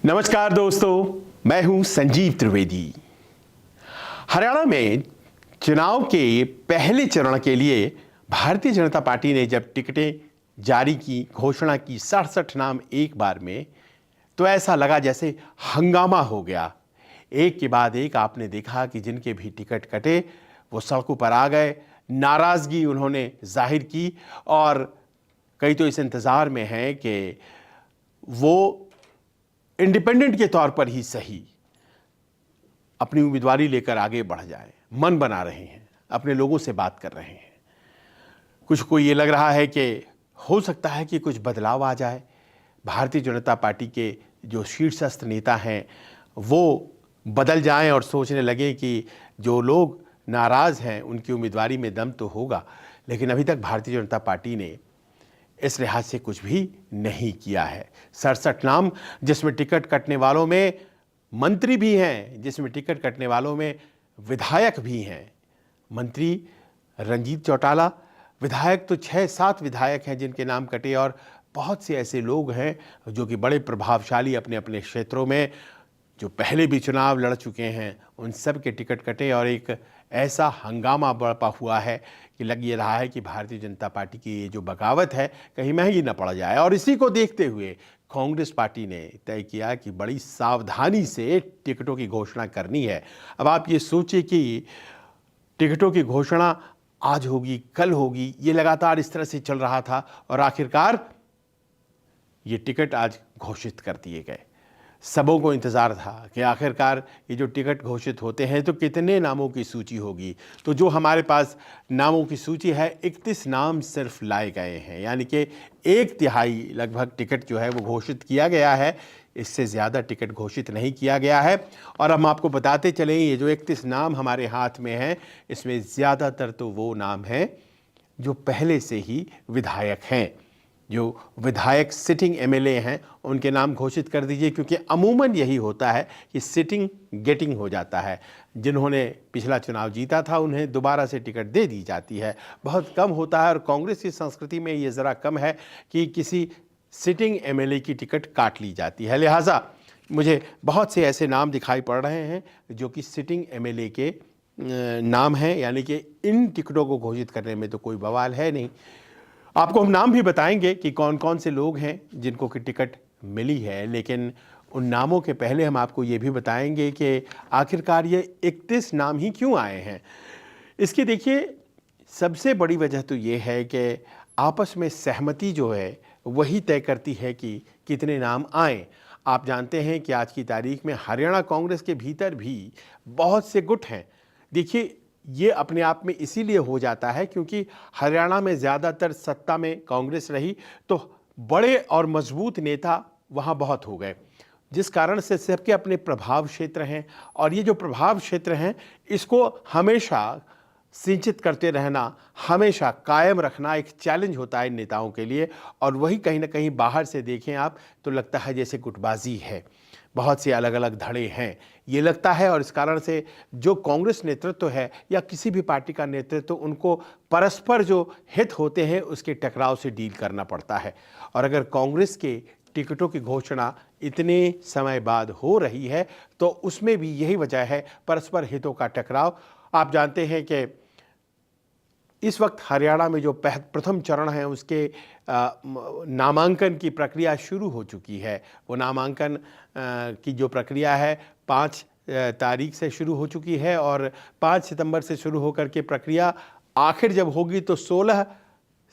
नमस्कार दोस्तों, मैं हूं संजीव त्रिवेदी। हरियाणा में चुनाव के पहले चरण के लिए भारतीय जनता पार्टी ने जब टिकटें जारी की, घोषणा की 67 नाम एक बार में, तो ऐसा लगा जैसे हंगामा हो गया। एक के बाद एक आपने देखा कि जिनके भी टिकट कटे वो सड़कों पर आ गए, नाराजगी उन्होंने जाहिर की और कई तो इस इंतज़ार में हैं कि वो इंडिपेंडेंट के तौर पर ही सही अपनी उम्मीदवारी लेकर आगे बढ़ जाए। मन बना रहे हैं, अपने लोगों से बात कर रहे हैं। कुछ को ये लग रहा है कि हो सकता है कि कुछ बदलाव आ जाए, भारतीय जनता पार्टी के जो शीर्षस्थ नेता हैं वो बदल जाएं और सोचने लगे कि जो लोग नाराज़ हैं उनकी उम्मीदवारी में दम तो होगा। लेकिन अभी तक भारतीय जनता पार्टी ने इस लिहाज से कुछ भी नहीं किया है। 67 नाम, जिसमें टिकट कटने वालों में मंत्री भी हैं, जिसमें टिकट कटने वालों में विधायक भी हैं। मंत्री रंजीत चौटाला, विधायक तो 6-7 विधायक हैं जिनके नाम कटे और बहुत से ऐसे लोग हैं जो कि बड़े प्रभावशाली अपने अपने क्षेत्रों में जो पहले भी चुनाव लड़ चुके हैं, उन सब के टिकट कटे और एक ऐसा हंगामा बरपा हुआ है कि लग ये रहा है कि भारतीय जनता पार्टी की ये जो बगावत है कहीं महंगी न पड़ जाए। और इसी को देखते हुए कांग्रेस पार्टी ने तय किया कि बड़ी सावधानी से टिकटों की घोषणा करनी है। अब आप ये सोचिए कि टिकटों की घोषणा आज होगी, कल होगी, ये लगातार इस तरह से चल रहा था और आखिरकार ये टिकट आज घोषित कर दिए गए। सबों को इंतज़ार था कि आखिरकार ये जो टिकट घोषित होते हैं तो कितने नामों की सूची होगी। तो जो हमारे पास नामों की सूची है, 31 नाम सिर्फ लाए गए हैं, यानी कि 1/3 लगभग टिकट जो है वो घोषित किया गया है। इससे ज़्यादा टिकट घोषित नहीं किया गया है। और हम आपको बताते चलें, ये जो 31 नाम हमारे हाथ में हैं, इसमें ज़्यादातर तो वो नाम हैं जो पहले से ही विधायक हैं। जो विधायक सिटिंग एमएलए हैं उनके नाम घोषित कर दीजिए, क्योंकि अमूमन यही होता है कि सिटिंग गेटिंग हो जाता है। जिन्होंने पिछला चुनाव जीता था उन्हें दोबारा से टिकट दे दी जाती है। बहुत कम होता है और कांग्रेस की संस्कृति में ये ज़रा कम है कि किसी सिटिंग एमएलए की टिकट काट ली जाती है। लिहाजा मुझे बहुत से ऐसे नाम दिखाई पड़ रहे हैं जो कि सिटिंग एमएलए के नाम हैं, यानी कि इन टिकटों को घोषित करने में तो कोई बवाल है नहीं। आपको हम नाम भी बताएंगे कि कौन कौन से लोग हैं जिनको की टिकट मिली है, लेकिन उन नामों के पहले हम आपको ये भी बताएंगे कि आखिरकार ये 31 नाम ही क्यों आए हैं। इसकी देखिए सबसे बड़ी वजह तो ये है कि आपस में सहमति जो है वही तय करती है कि कितने नाम आएँ। आप जानते हैं कि आज की तारीख में हरियाणा कांग्रेस के भीतर भी बहुत से गुट हैं। देखिए ये अपने आप में इसीलिए हो जाता है क्योंकि हरियाणा में ज़्यादातर सत्ता में कांग्रेस रही, तो बड़े और मजबूत नेता वहाँ बहुत हो गए, जिस कारण से सबके अपने प्रभाव क्षेत्र हैं। और ये जो प्रभाव क्षेत्र हैं इसको हमेशा सिंचित करते रहना, हमेशा कायम रखना एक चैलेंज होता है इन नेताओं के लिए। और वही कहीं ना कहीं बाहर से देखें आप तो लगता है जैसे गुटबाजी है, बहुत से अलग अलग धड़े हैं ये लगता है। और इस कारण से जो कांग्रेस नेतृत्व है या किसी भी पार्टी का नेतृत्व, उनको परस्पर जो हित होते हैं उसके टकराव से डील करना पड़ता है। और अगर कांग्रेस के टिकटों की घोषणा इतने समय बाद हो रही है तो उसमें भी यही वजह है, परस्पर हितों का टकराव। आप जानते हैं कि इस वक्त हरियाणा में जो प्रथम चरण है उसके नामांकन की प्रक्रिया शुरू हो चुकी है। वो नामांकन की जो प्रक्रिया है 5 तारीख से शुरू हो चुकी है और 5 सितंबर से शुरू होकर के प्रक्रिया आखिर जब होगी तो 16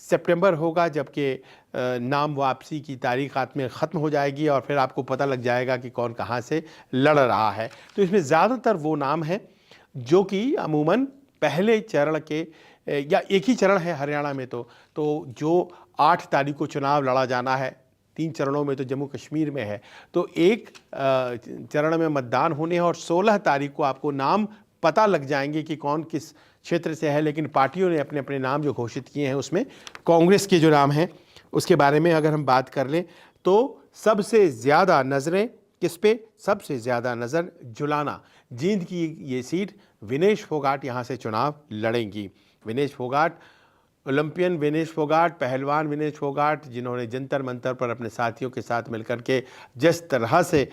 सितंबर होगा, जबकि नाम वापसी की तारीख हाथ में ख़त्म हो जाएगी और फिर आपको पता लग जाएगा कि कौन कहाँ से लड़ रहा है। तो इसमें ज़्यादातर वो नाम हैं जो कि अमूमन पहले चरण के या एक ही चरण है हरियाणा में तो जो 8 तारीख को चुनाव लड़ा जाना है, 3 चरणों में तो जम्मू कश्मीर में है, तो एक चरण में मतदान होने हैं और 16 तारीख को आपको नाम पता लग जाएंगे कि कौन किस क्षेत्र से है। लेकिन पार्टियों ने अपने अपने नाम जो घोषित किए हैं उसमें कांग्रेस के जो नाम हैं उसके बारे में अगर हम बात कर लें तो सबसे ज़्यादा नज़रें किस पे, सबसे ज़्यादा नज़र जुलाना जींद की ये सीट विनेश फोगाट यहाँ से चुनाव लड़ेंगी। विनेश फोगाट, ओलंपियन विनेश फोगाट, पहलवान विनेश फोगाट, जिन्होंने जंतर मंतर पर अपने साथियों के साथ मिलकर के जिस तरह से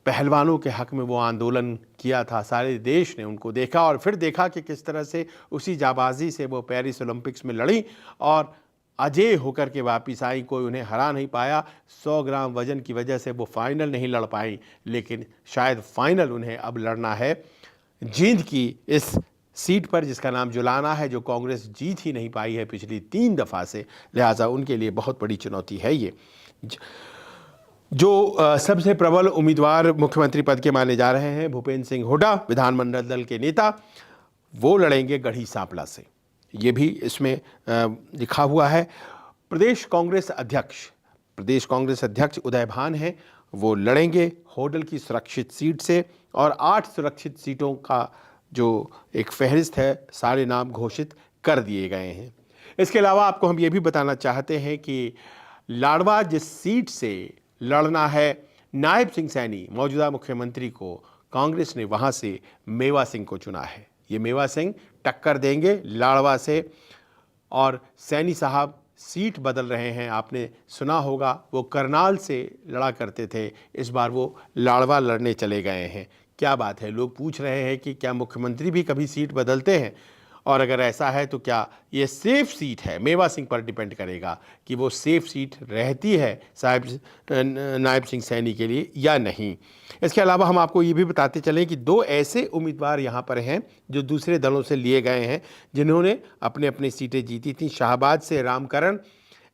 पहलवानों के हक में वो आंदोलन किया था। सारे देश ने उनको देखा और फिर देखा कि किस तरह से उसी जाबाजी से वो पेरिस ओलंपिक्स में लड़ी और अजेय होकर के वापस आई। कोई उन्हें हरा नहीं पाया। 100 ग्राम वजन की वजह से वो फाइनल नहीं लड़ पाई, लेकिन शायद फाइनल उन्हें अब लड़ना है जींद की इस सीट पर जिसका नाम जुलाना है, जो कांग्रेस जीत ही नहीं पाई है पिछली 3 दफ़ा से। लिहाजा उनके लिए बहुत बड़ी चुनौती है ये। जो सबसे प्रबल उम्मीदवार मुख्यमंत्री पद के माने जा रहे हैं, भूपेंद्र सिंह हुड्डा, विधानमंडल दल के नेता, वो लड़ेंगे गढ़ी सांपला से। ये भी इसमें लिखा हुआ है। प्रदेश कांग्रेस अध्यक्ष उदय भान हैं, वो लड़ेंगे होडल की सुरक्षित सीट से और 8 सुरक्षित सीटों का जो एक फहरिस्त है, सारे नाम घोषित कर दिए गए हैं। इसके अलावा आपको हम ये भी बताना चाहते हैं कि लाडवा जिस सीट से लड़ना है नायब सिंह सैनी मौजूदा मुख्यमंत्री को, कांग्रेस ने वहाँ से मेवा सिंह को चुना है। ये मेवा सिंह टक्कर देंगे लाडवा से और सैनी साहब सीट बदल रहे हैं। आपने सुना होगा वो करनाल से लड़ा करते थे, इस बार वो लाडवा लड़ने चले गए हैं। क्या बात है, लोग पूछ रहे हैं कि क्या मुख्यमंत्री भी कभी सीट बदलते हैं, और अगर ऐसा है तो क्या ये सेफ सीट है? मेवा सिंह पर डिपेंड करेगा कि वो सेफ सीट रहती है नायब सिंह सैनी के लिए या नहीं। इसके अलावा हम आपको ये भी बताते चलें कि 2 ऐसे उम्मीदवार यहाँ पर हैं जो दूसरे दलों से लिए गए हैं, जिन्होंने अपने अपनी सीटें जीती थी। शाहबाद से रामकरण,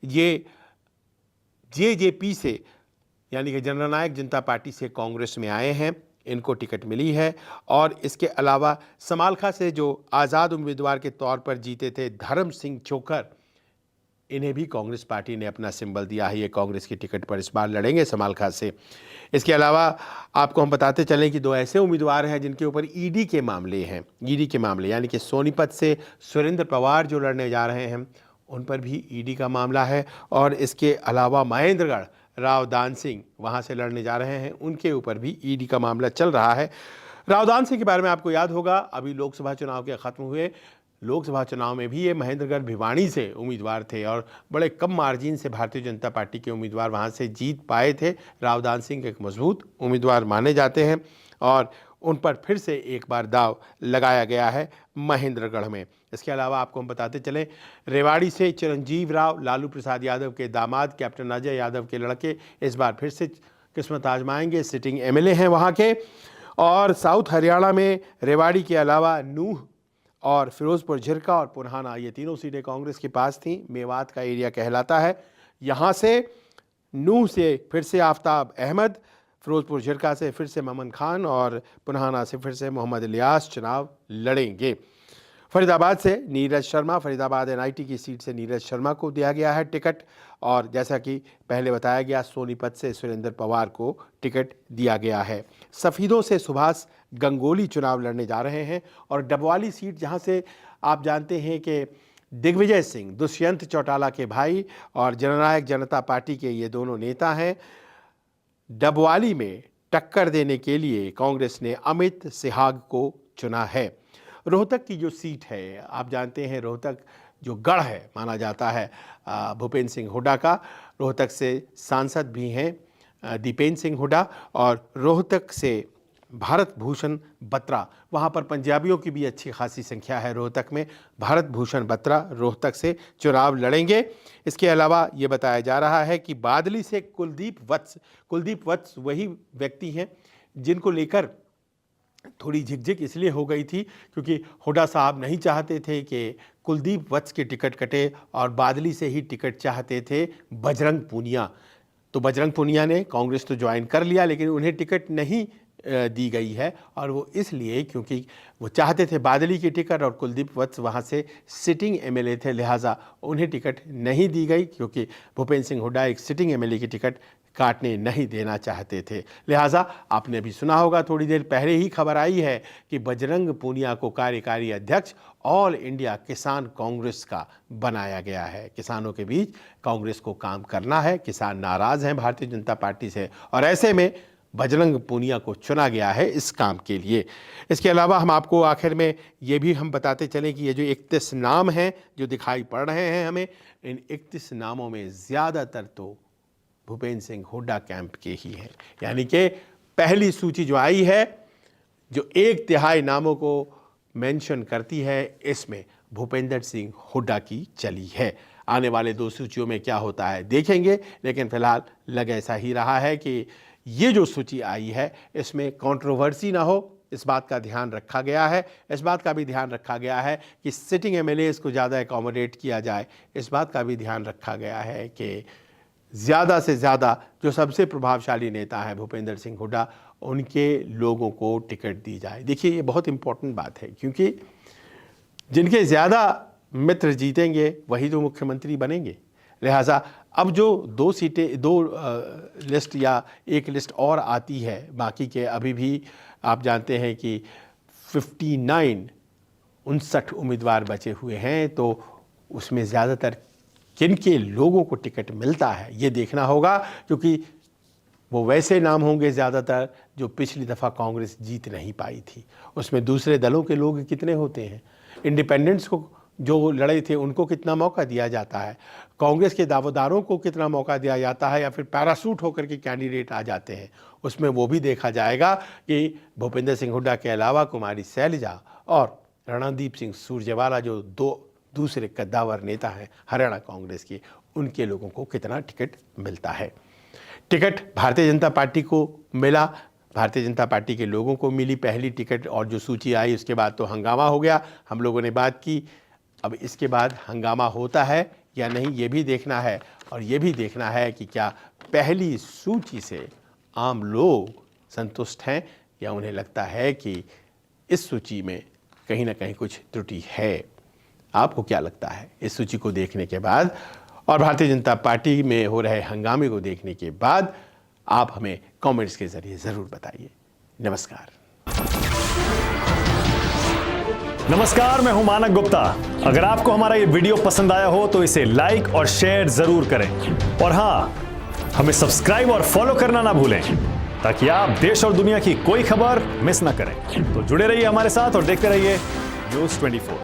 ये जेजेपी से यानी कि जननायक जनता पार्टी से कांग्रेस में आए हैं, इनको टिकट मिली है। और इसके अलावा समालखा से जो आज़ाद उम्मीदवार के तौर पर जीते थे धर्म सिंह चोकर, इन्हें भी कांग्रेस पार्टी ने अपना सिंबल दिया है। ये कांग्रेस की टिकट पर इस बार लड़ेंगे समालखा से। इसके अलावा आपको हम बताते चलें कि 2 ऐसे उम्मीदवार हैं जिनके ऊपर ईडी के मामले हैं। ईडी के मामले यानी कि सोनीपत से सुरेंद्र पवार जो लड़ने जा रहे हैं, उन पर भी ईडी का मामला है। और इसके अलावा महेंद्रगढ़ रावदान सिंह वहाँ से लड़ने जा रहे हैं, उनके ऊपर भी ईडी का मामला चल रहा है। रावदान सिंह के बारे में आपको याद होगा, अभी लोकसभा चुनाव के ख़त्म हुए लोकसभा चुनाव में भी ये महेंद्रगढ़ भिवानी से उम्मीदवार थे और बड़े कम मार्जिन से भारतीय जनता पार्टी के उम्मीदवार वहाँ से जीत पाए थे। रावदान सिंह एक मजबूत उम्मीदवार माने जाते हैं और उन पर फिर से एक बार दाव लगाया गया है महेंद्रगढ़ में। इसके अलावा आपको हम बताते चलें, रेवाड़ी से चिरंजीव राव लालू प्रसाद यादव के दामाद कैप्टन अजय यादव के लड़के इस बार फिर से किस्मत आजमाएंगे, सिटिंग एमएलए हैं वहाँ के। और साउथ हरियाणा में रेवाड़ी के अलावा नूह और फिरोजपुर झिरका और पुरहाना, ये तीनों सीटें कांग्रेस के पास थीं। मेवात का एरिया कहलाता है। यहाँ से नूह से फिर से आफ्ताब अहमद, फिरोजपुर झिरका से फिर से ममन खान और पुरहाना से फिर से मोहम्मद इलियास चुनाव लड़ेंगे। फरीदाबाद से नीरज शर्मा, फरीदाबाद एनआईटी की सीट से नीरज शर्मा को दिया गया है टिकट। और जैसा कि पहले बताया गया, सोनीपत से सुरेंद्र पवार को टिकट दिया गया है। सफ़ीदों से सुभाष गंगोली चुनाव लड़ने जा रहे हैं। और डबवाली सीट, जहां से आप जानते हैं कि दिग्विजय सिंह दुष्यंत चौटाला के भाई और जननायक जनता पार्टी के ये दोनों नेता हैं, डबवाली में टक्कर देने के लिए कांग्रेस ने अमित सिहाग को चुना है। रोहतक की जो सीट है, आप जानते हैं रोहतक जो गढ़ है माना जाता है भूपेंद्र सिंह हुड्डा का। रोहतक से सांसद भी हैं दीपेंद्र सिंह हुड्डा और रोहतक से भारत भूषण बत्रा, वहाँ पर पंजाबियों की भी अच्छी खासी संख्या है रोहतक में। भारत भूषण बत्रा रोहतक से चुनाव लड़ेंगे। इसके अलावा ये बताया जा रहा है कि बादली से कुलदीप वत्स वही व्यक्ति हैं जिनको लेकर थोड़ी झिकझिक इसलिए हो गई थी क्योंकि हुड्डा साहब नहीं चाहते थे कि कुलदीप वत्स के टिकट कटे और बादली से ही टिकट चाहते थे बजरंग पूनिया। तो बजरंग पूनिया ने कांग्रेस तो ज्वाइन कर लिया, लेकिन उन्हें टिकट नहीं दी गई है। और वो इसलिए क्योंकि वो चाहते थे बादली की टिकट और कुलदीप वत्स वहाँ से सिटिंग एमएलए थे, लिहाजा उन्हें टिकट नहीं दी गई क्योंकि भूपेंद्र सिंह हुड्डा एक सिटिंग एमएलए की टिकट काटने नहीं देना चाहते थे। लिहाजा आपने भी सुना होगा, थोड़ी देर पहले ही खबर आई है कि बजरंग पूनिया को कार्यकारी अध्यक्ष ऑल इंडिया किसान कांग्रेस का बनाया गया है। किसानों के बीच कांग्रेस को काम करना है, किसान नाराज़ हैं भारतीय जनता पार्टी से और ऐसे में बजरंग पूनिया को चुना गया है इस काम के लिए। इसके अलावा हम आपको आखिर में ये भी हम बताते चलें कि ये जो 31 नाम हैं जो दिखाई पड़ रहे हैं हमें, इन 31 नामों में ज़्यादातर तो भूपेंद्र सिंह हुड्डा कैंप के ही हैं। यानी कि पहली सूची जो आई है, जो 1/3 नामों को मेंशन करती है, इसमें भूपेंद्र सिंह हुड्डा की चली है। आने वाले 2 सूचियों में क्या होता है देखेंगे, लेकिन फिलहाल लग ऐसा ही रहा है कि ये जो सूची आई है इसमें कंट्रोवर्सी ना हो, इस बात का ध्यान रखा गया है। इस बात का भी ध्यान रखा गया है कि सिटिंग एमएलएस को ज़्यादा एकोमोडेट किया जाए। इस बात का भी ध्यान रखा गया है कि ज़्यादा से ज़्यादा जो सबसे प्रभावशाली नेता हैं भूपेंद्र सिंह हुड्डा, उनके लोगों को टिकट दी जाए। देखिए, ये बहुत इम्पोर्टेंट बात है, क्योंकि जिनके ज़्यादा मित्र जीतेंगे वही तो मुख्यमंत्री बनेंगे। लिहाजा अब जो 2 सीटें, 2 लिस्ट या 1 लिस्ट और आती है, बाकी के अभी भी आप जानते हैं कि 59 उम्मीदवार बचे हुए हैं, तो उसमें ज़्यादातर किनके लोगों को टिकट मिलता है ये देखना होगा, क्योंकि वो वैसे नाम होंगे ज़्यादातर जो पिछली दफ़ा कांग्रेस जीत नहीं पाई थी। उसमें दूसरे दलों के लोग कितने होते हैं, इंडिपेंडेंट्स को जो लड़े थे उनको कितना मौका दिया जाता है, कांग्रेस के दावेदारों को कितना मौका दिया जाता है, या फिर पैरासूट होकर के कैंडिडेट आ जाते हैं, उसमें वो भी देखा जाएगा कि भूपेंद्र सिंह हुड्डा के अलावा कुमारी शैलजा और रणदीप सिंह सुरजेवाला जो 2 दूसरे कद्दावर नेता हैं हरियाणा कांग्रेस के, उनके लोगों को कितना टिकट मिलता है। टिकट भारतीय जनता पार्टी को मिला, भारतीय जनता पार्टी के लोगों को मिली पहली टिकट, और जो सूची आई उसके बाद तो हंगामा हो गया। हम लोगों ने बात की, अब इसके बाद हंगामा होता है या नहीं ये भी देखना है, और ये भी देखना है कि क्या पहली सूची से आम लोग संतुष्ट हैं या उन्हें लगता है कि इस सूची में कहीं ना कहीं कुछ त्रुटि है। आपको क्या लगता है इस सूची को देखने के बाद और भारतीय जनता पार्टी में हो रहे हंगामे को देखने के बाद? आप हमें कमेंट्स के जरिए ज़रूर बताइए। नमस्कार। नमस्कार, मैं हूं मानक गुप्ता। अगर आपको हमारा ये वीडियो पसंद आया हो तो इसे लाइक और शेयर जरूर करें, और हाँ, हमें सब्सक्राइब और फॉलो करना ना भूलें, ताकि आप देश और दुनिया की कोई खबर मिस ना करें। तो जुड़े रहिए हमारे साथ और देखते रहिए न्यूज़ 24।